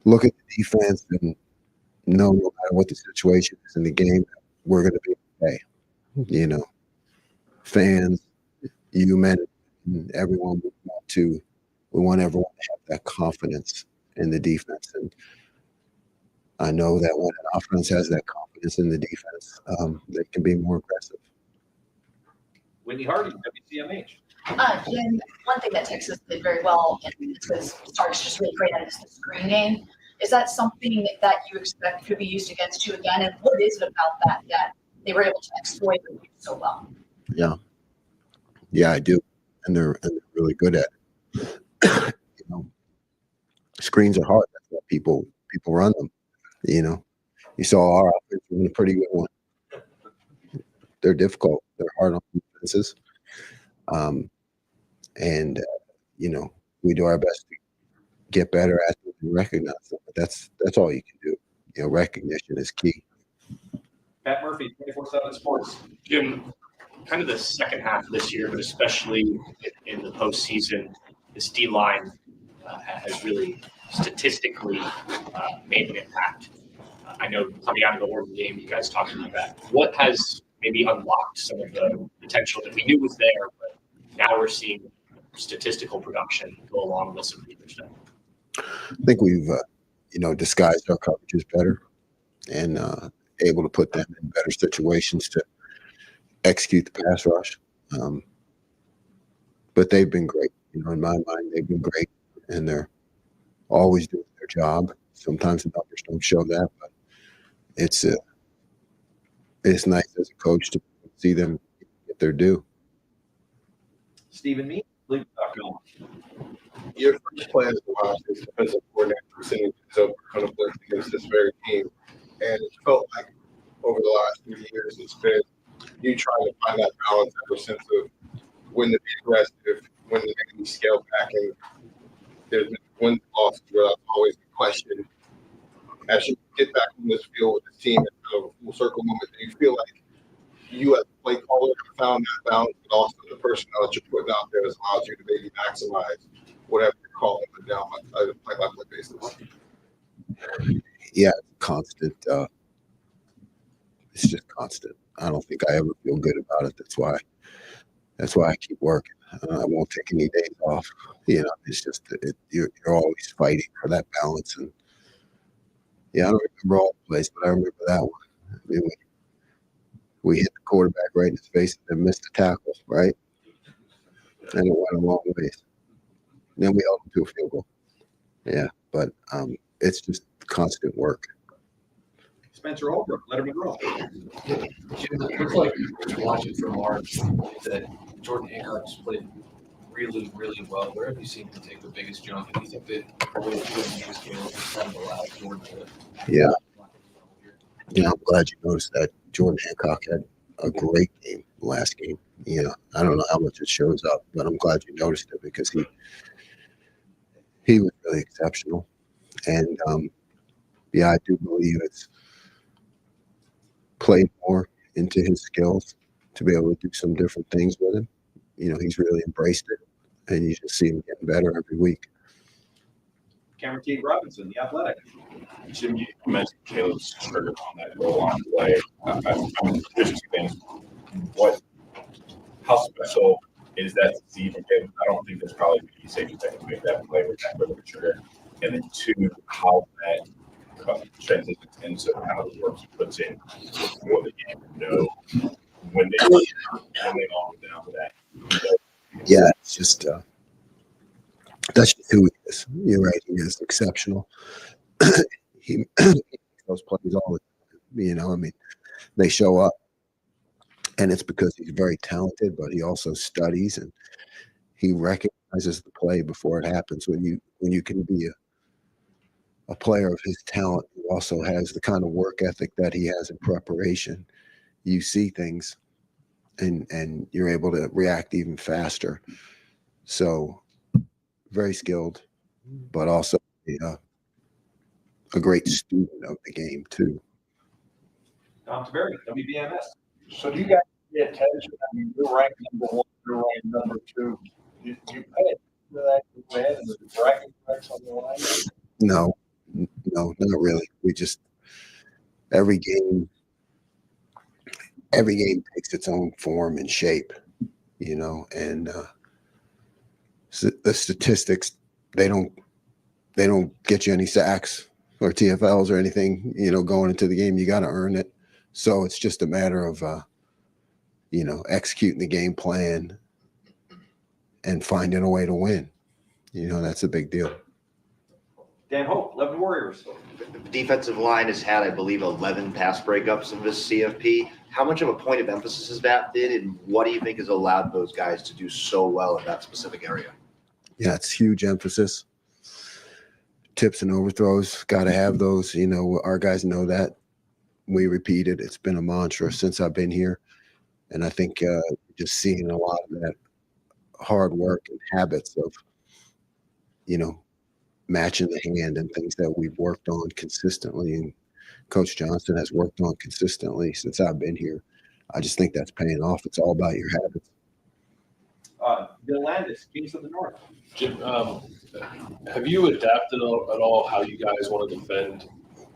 S20: look at the defense and know no matter what the situation is in the game, we're going to be okay. You know, fans, you men, and everyone we want everyone to have that confidence in the defense. And I know that when an offense has that confidence in the defense, they can be more aggressive.
S19: Wendy Hardy, WCMH.
S6: Jim, one thing that Texas did very well, and it was Starks just really great at, is the screen game. Is that something that you expect could be used against you again? And what is it about that they were able to exploit so well?
S20: Yeah, I do, and they're really good at it. You know, screens are hard. That's why people run them. You know, you saw our offense was a pretty good one. They're difficult. They're hard on defenses. And you know, we do our best to get better at them and recognize them. But that's all you can do. You know, recognition is key.
S19: Pat Murphy, 24/7 Sports.
S4: Jim, kind of the second half of this year, but especially in the postseason, this D-line has really statistically made an impact. I know coming out of the Oregon game, you guys talked about that. What has maybe unlocked some of the potential that we knew was there, but now we're seeing statistical production go along with some deeper stuff?
S20: I think we've, you know, disguised our coverages better and able to put them in better situations to execute the pass rush. But they've been great. In my mind, they've been great, and they're always doing their job. Sometimes the numbers don't show that, but it's nice as a coach to see them get their due.
S19: Stephen Mead, Playbook.com.
S7: Your first play as a Ohio State's defensive coordinator sending kids over on a blitz against this very team. And it felt like over the last 3 years, it's been you trying to find that balance ever since of when to be aggressive, when to maybe scale back. And there's been wins and losses where that's always the question. As you get back on this field with this team, it's kind of a full circle moment. Do you feel like you as a play caller have found that balance, but also the personnel that you're putting out there has allowed you to maybe maximize whatever you're calling it down on a play-by-play basis?
S20: Yeah, constant. It's just constant. I don't think I ever feel good about it. That's why I keep working. I won't take any days off. It's just you're always fighting for that balance. And yeah, I don't remember all the plays, but I remember that one. I mean, we hit the quarterback right in his face and then missed the tackle, right? And it went a long ways. Then we held him to a field goal. Yeah, but it's just constant work.
S19: Spencer Holbrook, Letterman Roll.
S8: Jim, it looks like watching from March that Jordan Hancock's played really, really well. Where have you seen him take the biggest jump? And do you think that probably his game has kind of allowed Jordan to?
S20: Yeah. Yeah, I'm glad you noticed that. Jordan Hancock had a great game last game. I don't know how much it shows up, but I'm glad you noticed it because he was really exceptional. And yeah, I do believe it's played more into his skills to be able to do some different things with him. He's really embraced it, and you just see him getting better every week.
S19: Cameron T. Robinson, The Athletic.
S9: Jim, you mentioned Caleb's trigger on that goal line play. I'm there's two things. How special is that to see him? I don't think there's probably any safety that can make that play with that quick of a trigger. And then two, how that transitions into how the work he puts in for the game. When they all go down to that.
S20: Yeah, it's just that's just who he is. You're right. He is exceptional. he makes those plays all the time. I mean, they show up, and it's because he's very talented, but he also studies and he recognizes the play before it happens. When you can be a player of his talent who also has the kind of work ethic that he has in preparation, you see things and you're able to react even faster. So very skilled, but also a great student of the game too.
S19: Tom Taveri, WBMS.
S1: So do you guys pay attention? I mean, you're ranked number one, you're ranked number two. Do you pay attention to that man and the bragging rights on the line?
S20: No, not really. We just every game takes its own form and shape, and the statistics they don't get you any sacks or TFLs or anything, going into the game. You got to earn it. So it's just a matter of executing the game plan and finding a way to win. That's a big deal.
S19: Dan Hope, Lebanon Warriors.
S22: The defensive line has had, I believe, 11 pass breakups in this CFP. How much of a point of emphasis has that been, and what do you think has allowed those guys to do so well in that specific area?
S20: Yeah, it's huge emphasis. Tips and overthrows, got to have those. Our guys know that. We repeat it. It's been a mantra since I've been here. And I think just seeing a lot of that hard work and habits of, matching the hand and things that we've worked on consistently. And Coach Johnson has worked on consistently since I've been here. I just think that's paying off. It's all about your habits.
S19: Bill Landis, Kings of the North.
S17: Jim, have you adapted at all how you guys want to defend,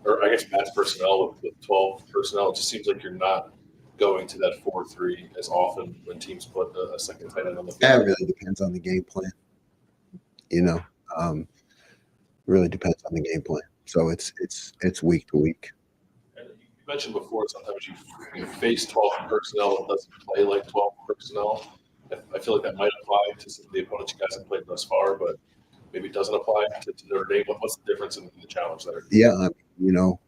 S17: or I guess match personnel with 12 personnel? It just seems like you're not going to that 4-3 as often when teams put a second tight end on the field.
S20: That really depends on the game plan. Really depends on the game plan. So it's week to week.
S19: You've
S17: mentioned before, sometimes you face 12 personnel that doesn't play like 12 personnel. I feel like that might apply to some of the opponents you guys have played thus far, but maybe it doesn't apply to Notre Dame. What's the difference in the challenge there?
S20: Yeah, you know,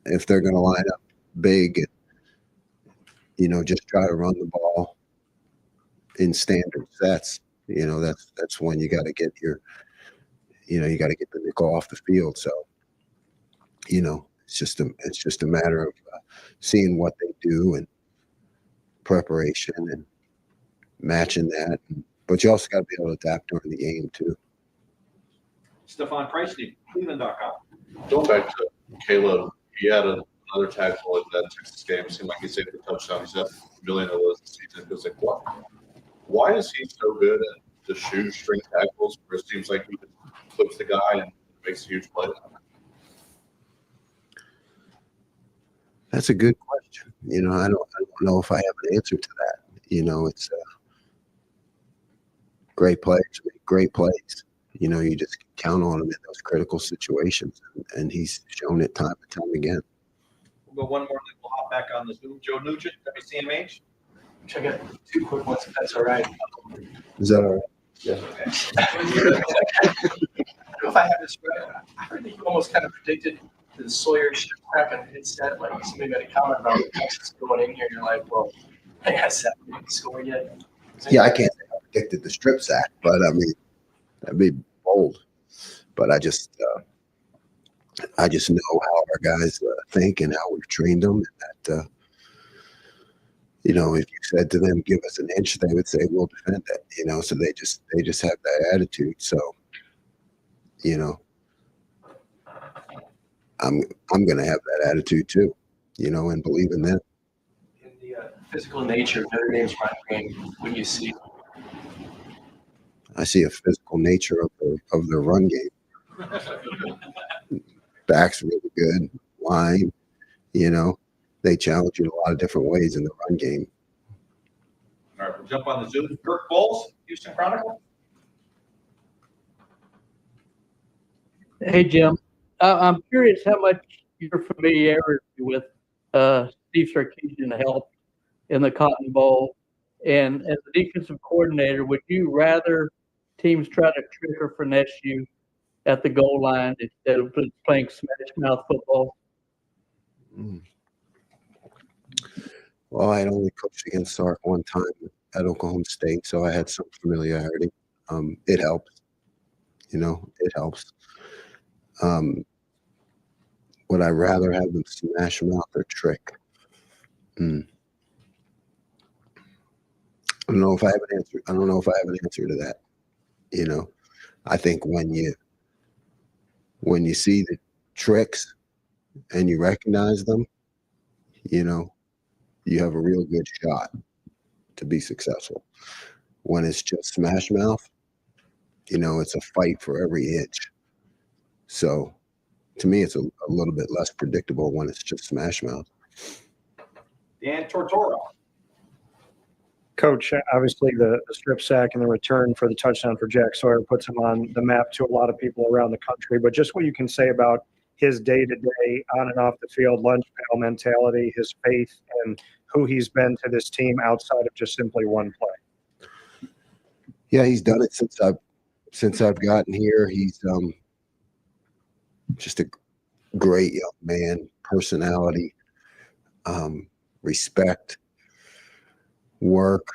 S20: if they're going to line up big, you know, just try to run the ball in standard sets. You know, that's when you got to get your, you know, you got to get the nickel off the field. So, you know, it's just a matter of seeing what they do and preparation and matching that. But you also got to be able to adapt during the game too.
S1: Stephon Preissney, Cleveland.com.
S10: Going back to Caleb, he had another tackle in that Texas game. It seemed like he saved the touchdown. He's had $1 million this season. It was like, what? Why is he so good at the shoestring tackles where it seems like he just flips the guy and makes a huge play?
S20: That's a good question. You know, I don't know if I have an answer to that. You know, it's great players make great plays. You know, you just count on him in those critical situations, and he's shown it time and time again.
S1: We'll go one more, then we'll hop back on the Zoom. Joe Nugent, WCMH.
S16: I got 2 quick ones, if that's all right.
S20: Is that all right?
S16: Yeah. If I have this right, I heard that you almost kind of predicted the Sawyer back and instead, like somebody made a comment about Texas going in here. You're like, well, hey, has that score yet?
S20: Yeah, I can't say I predicted the strip sack, but I mean, that'd be bold. But I just know how our guys think and how we've trained them, and that you know, if you said to them, "Give us an inch," they would say, "We'll defend it." You know, so they just have that attitude. So, you know, I'm gonna have that attitude too. You know, and believe in them.
S16: In the physical nature of Notre Dame's run game, when you see.
S20: I see a physical nature of their run game. Back's really good. Line, you know, they challenge you in a lot of different ways in the run game.
S1: All right, we'll jump on the Zoom. Kirk Bowles, Houston Chronicle.
S12: Hey, Jim. I'm curious how much your familiarity with Steve Sarkisian helped in the Cotton Bowl. And as a defensive coordinator, would you rather teams try to trick or finesse you at the goal line instead of playing smash mouth football?
S20: Well, I had only coached against Sark one time at Oklahoma State, so I had some familiarity. It helps. You know, it helps. Would I rather have them smash mouth or trick? I don't know if I have an answer. I don't know if I have an answer to that. You know, I think when you see the tricks and you recognize them, you know, you have a real good shot to be successful. When it's just smash mouth, you know, it's a fight for every inch. So to me, it's a little bit less predictable when it's just smash mouth.
S1: Dan Tortora.
S13: Coach, obviously the strip sack and the return for the touchdown for Jack Sawyer puts him on the map to a lot of people around the country. But just what you can say about his day-to-day on and off the field lunch pail mentality, his faith, and who he's been to this team outside of just simply one play.
S20: Yeah, he's done it since I've gotten here. He's just a great young man, personality, respect, work,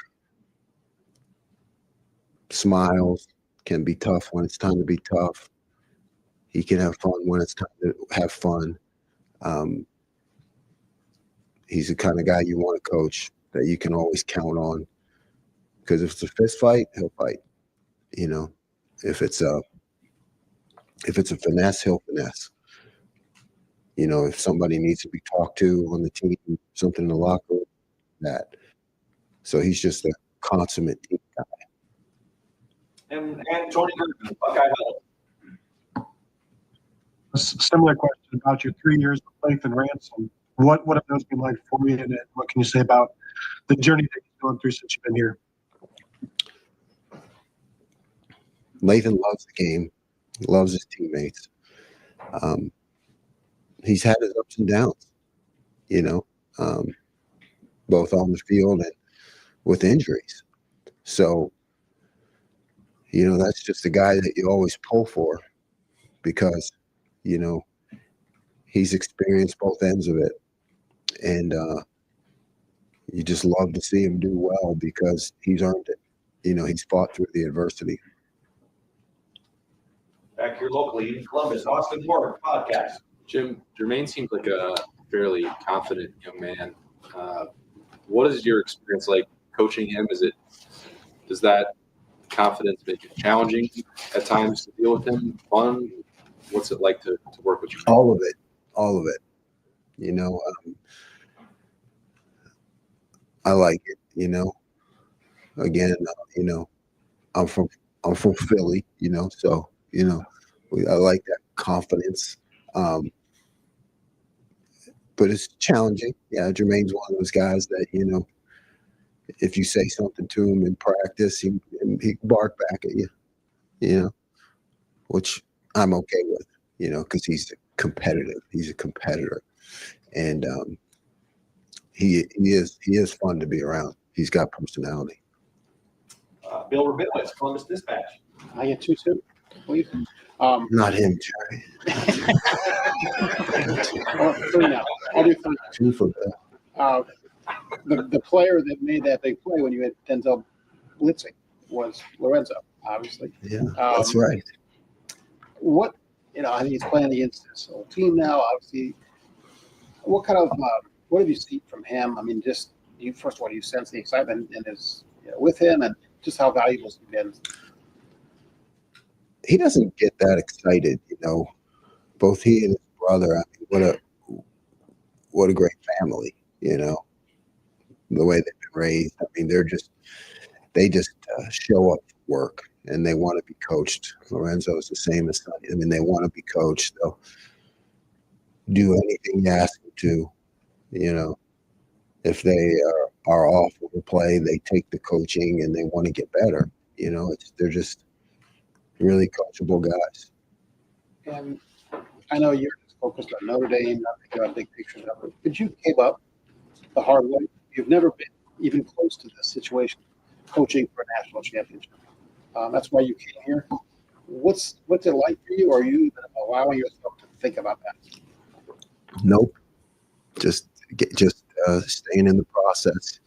S20: smiles, can be tough when it's time to be tough. He can have fun when it's time to have fun. He's the kind of guy you want to coach that you can always count on. Because if it's a fist fight, he'll fight. You know, if it's a finesse, he'll finesse. You know, if somebody needs to be talked to on the team, something in the locker room, that. So he's just a consummate team guy.
S1: And Tony Herman, Buckeye Huddle.
S15: A similar question about your 3 years with Lathan Ransom. What have those been like for you, and what can you say about the journey that you've gone through since you've been here?
S20: Lathan loves the game, loves his teammates. He's had his ups and downs. both on the field and with injuries. So, that's just a guy that you always pull for because, he's experienced both ends of it. And you just love to see him do well because he's earned it. He's fought through the adversity.
S10: Back here locally in Columbus, Austin Moore, podcast.
S3: Jim, Jermaine seems like a fairly confident young man. What is your experience like coaching him? Does that confidence make it challenging at times to deal with him? Fun? What's it like to work with you?
S20: All of it. I like it. Again, I'm from Philly. So I like that confidence. But it's challenging. Yeah, Jermaine's one of those guys that if you say something to him in practice, he can bark back at you. Which I'm okay with. Because he's competitive. He's a competitor, and he is fun to be around. He's got personality.
S10: Bill Rabinowitz, Columbus Dispatch.
S18: I get two too, please.
S20: Not him, Jerry.
S18: Three now. I'll do three.
S20: Two for Bill.
S18: The player that made that big play when you had Denzel blitzing was Lorenzo, obviously.
S20: Yeah, that's right.
S18: What I think he's playing against this whole team now. Obviously, what kind of what have you seen from him? I mean, just first of all, you sense the excitement in his with him, and just how valuable he's been.
S20: He doesn't get that excited, Both he and his brother. I mean, what a great family, The way they've been raised. I mean, they just show up for work. And they want to be coached. Lorenzo is the same as Sonny. I mean, they want to be coached. They'll do anything you ask them to. If they are off of a play, they take the coaching and they want to get better. They're just really coachable guys.
S18: And I know you're just focused on Notre Dame, not thinking about big picture numbers. But you gave up the hard way. You've never been even close to this situation, coaching for a national championship. That's why you came here. What's it like for you? Or are you even allowing yourself to think about that?
S20: Nope. Just staying in the process.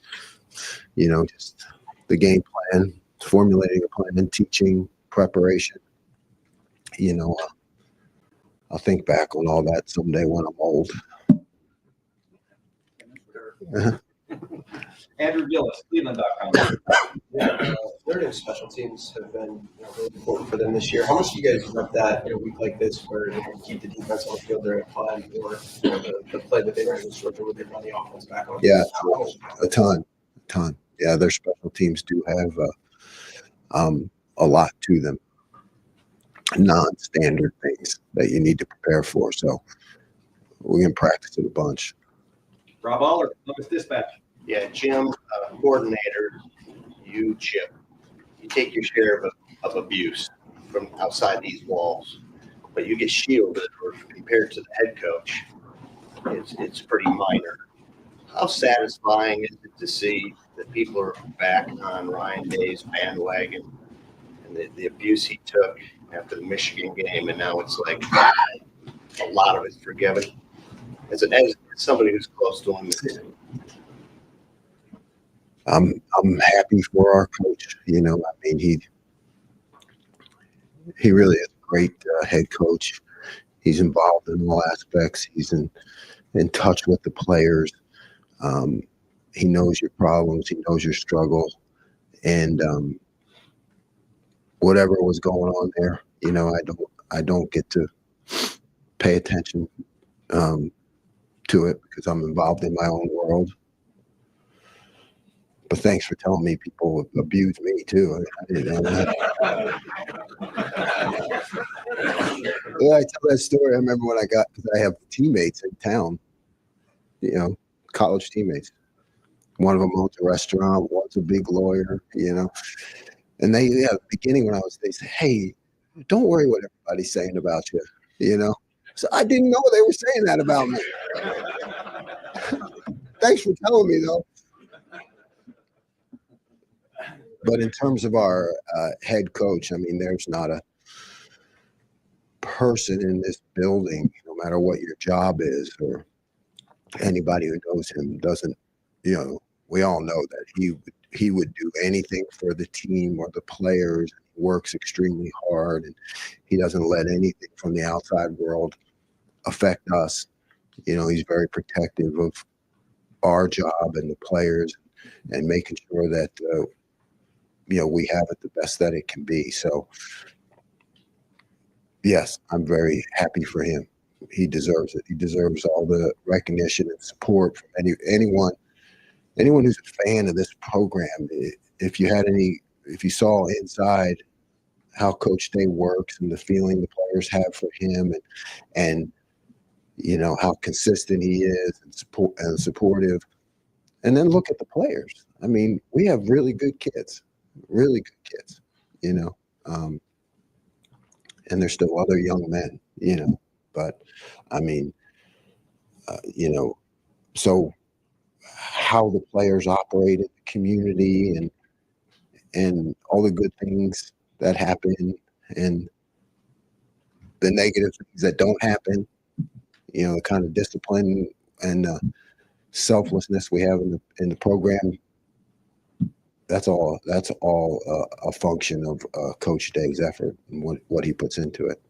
S20: Just the game plan, formulating a plan, teaching, preparation. I'll think back on all that someday when I'm old.
S10: Andrew Gillis, Cleveland.com.
S5: Notre Dame special teams have been really important for them this year. How much do you guys love that in a week like this where they keep the defense on the field during a time or the play that they ran in Georgia where they run the offense back on?
S20: Yeah, a ton. Yeah, their special teams do have a lot to them. Non-standard things that you need to prepare for. So we can practice it a bunch.
S10: Rob Aller, Columbus Dispatch.
S22: Yeah, Jim, coordinator, Chip, you take your share of abuse from outside these walls, but you get shielded, or compared to the head coach, it's pretty minor. How satisfying is it to see that people are back on Ryan Day's bandwagon and the abuse he took after the Michigan game, and now it's like a lot of it's forgiven? As somebody who's close to him,
S20: I'm happy for our coach. I mean, he really is a great head coach. He's involved in all aspects. He's in touch with the players. He knows your problems. He knows your struggle, and whatever was going on there, I don't get to pay attention to it because I'm involved in my own world. But thanks for telling me people abuse me too. I didn't know that. Yeah, I tell that story. I remember when because I have teammates in town, college teammates. One of them owns a restaurant, one's a big lawyer, And at the beginning they say, hey, don't worry what everybody's saying about you, So I didn't know they were saying that about me. Thanks for telling me, though. But in terms of our head coach, I mean, there's not a person in this building, no matter what your job is, or anybody who knows him doesn't, we all know that he would do anything for the team or the players. He works extremely hard, and he doesn't let anything from the outside world affect us. He's very protective of our job and the players, and making sure that we have it the best that it can be. So yes, I'm very happy for him. He deserves it. He deserves all the recognition and support from anyone who's a fan of this program. If you saw inside how Coach Day works and the feeling the players have for him, and how consistent he is and supportive, and then look at the players. I mean, we have really good kids, and there's still other young men, but I mean, so how the players operate in the community and all the good things that happen and the negative things that don't happen, the kind of discipline and selflessness we have in the program. That's all a function of Coach Day's effort and what he puts into it.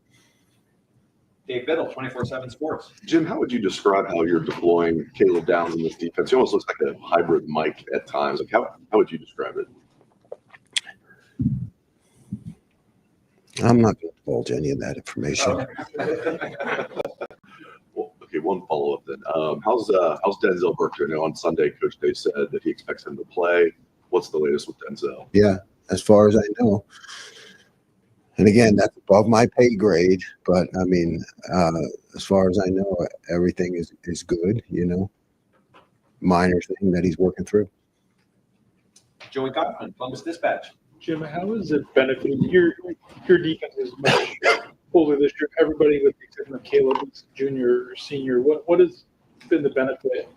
S11: Dave Biddle, 24/7 Sports.
S14: Jim, how would you describe how you're deploying Caleb Downs in this defense? He almost looks like a hybrid Mike at times. Like how would you describe it?
S20: I'm not going to divulge any of that information.
S14: Well, okay, one follow-up then. How's Denzel Burke? I know on Sunday, Coach Day said that he expects him to play. What's the latest with Denzel?
S20: Yeah, as far as I know. And again, that's above my pay grade. But I mean, as far as I know, everything is good. Minor thing that he's working through.
S11: Joey Gottman, Columbus Dispatch.
S23: Jim, how is it benefiting your defense is much older this year? Everybody with the exception of Caleb is junior or senior. What has been the benefit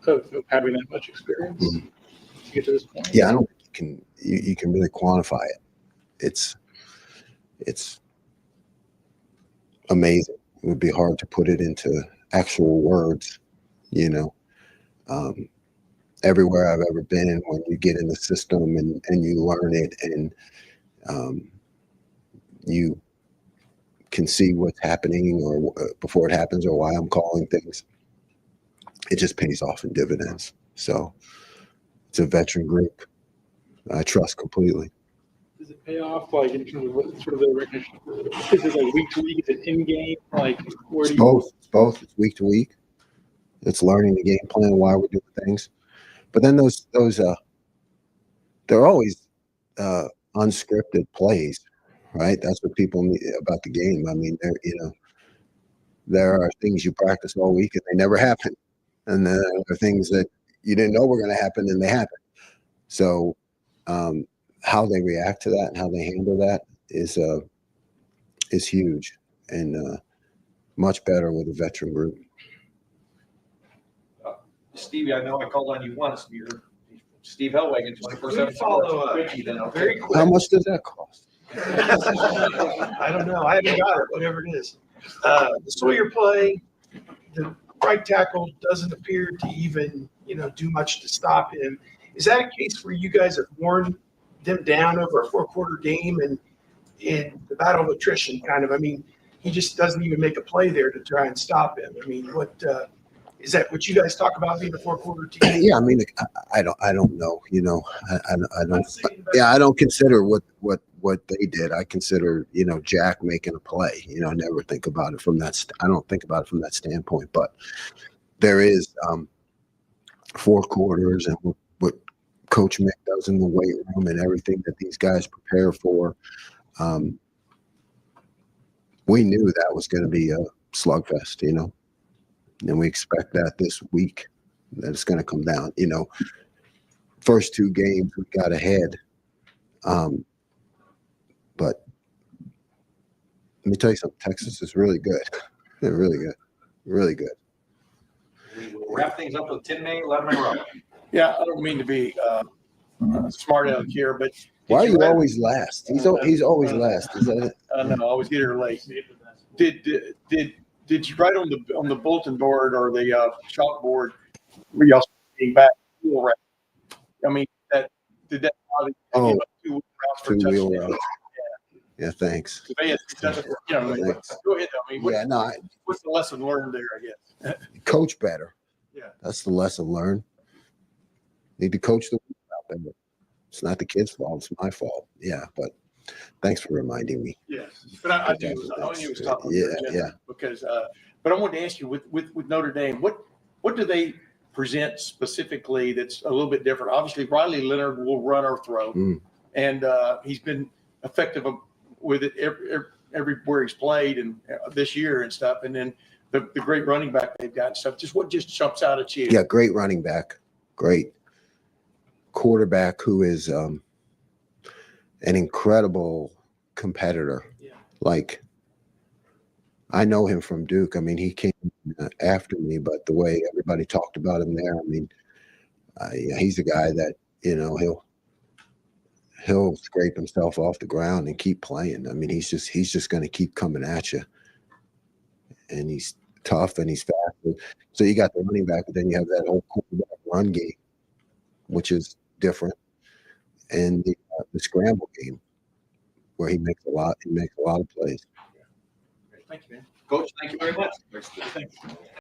S23: of having that much experience to get to this point?
S20: Yeah, I don't think you can really quantify it. It's amazing. It would be hard to put it into actual words, everywhere I've ever been, when you get in the system and you learn it and you can see what's happening or before it happens or why I'm calling things, it just pays off in dividends. So it's a veteran group I trust completely.
S23: Does it pay off, like, in terms of what sort of the recognition? Is it like week to week? Is it in game? Like, where do you?
S20: It's both. It's week to week. It's learning the game plan, why we're doing things. But then those they're always unscripted plays, right? That's what people need about the game. I mean, there are things you practice all week and they never happen, and then there are things that you didn't know were going to happen and they happen. So how they react to that and how they handle that is huge and much better with a veteran group.
S11: Stevie, I know I called on you once. You're Steve Hellwagon, 24/7
S16: follow up. Very quick.
S20: How much does that cost?
S16: I don't know. I haven't got it, whatever it is. The Sawyer play, the right tackle doesn't appear to even, do much to stop him. Is that a case where you guys have worn them down over a 4-quarter game and in the battle of attrition kind of? I mean, he just doesn't even make a play there to try and stop him. I mean, is that what you guys talk about being a 4-quarter team?
S20: Yeah, I mean, I don't know. I don't. Yeah, I don't consider what they did. I consider Jack making a play. I never think about it from that. I don't think about it from that standpoint. But there is 4 quarters and what Coach Mick does in the weight room and everything that these guys prepare for. We knew that was going to be a slugfest, and we expect that this week that it's going to come down. First 2 games we got ahead, but let me tell you something. Texas is really good. They're really good, really good.
S11: We will wrap things up with Tim May, Latimer Rowe.
S16: Yeah, I don't mean to be smart aleck here, but
S20: Why are you
S16: read-
S20: always last? He's always last. Is that it?
S16: I know, I always get here late. Did you write on the bulletin board or the chalkboard where y'all being back? I mean, did that bother you?
S20: Oh,
S16: 2 routes for
S20: two-wheel
S16: touchdown?
S20: route. Yeah, thanks.
S16: They had 2 touchdowns, you know, I mean,
S20: Thanks.
S16: go ahead. I mean,
S20: Yeah, no,
S16: what's the lesson learned there, I guess?
S20: coach better.
S16: Yeah.
S20: That's the lesson learned. Need to coach the out better. It's not the kid's fault. It's my fault. Yeah, but thanks for reminding me.
S16: Yes, but I knew it was top of your agenda because, but I wanted to ask you with Notre Dame, what do they present specifically that's a little bit different? Obviously, Riley Leonard will run or throw, and he's been effective with it everywhere he's played and this year and stuff. And then the great running back they've got and stuff. Just what just jumps out at you?
S20: Yeah, great running back, great quarterback who is an incredible competitor. Yeah. Like, I know him from Duke. I mean, he came after me, but the way everybody talked about him there, I mean, he's a guy that, you know, he'll scrape himself off the ground and keep playing. I mean, he's just going to keep coming at you, and he's tough and he's fast. So you got the running back, but then you have that whole quarterback run game, which is different, and the scramble game where he makes a lot of plays.
S11: Thank you, man. Coach, thank you very much. Thank you.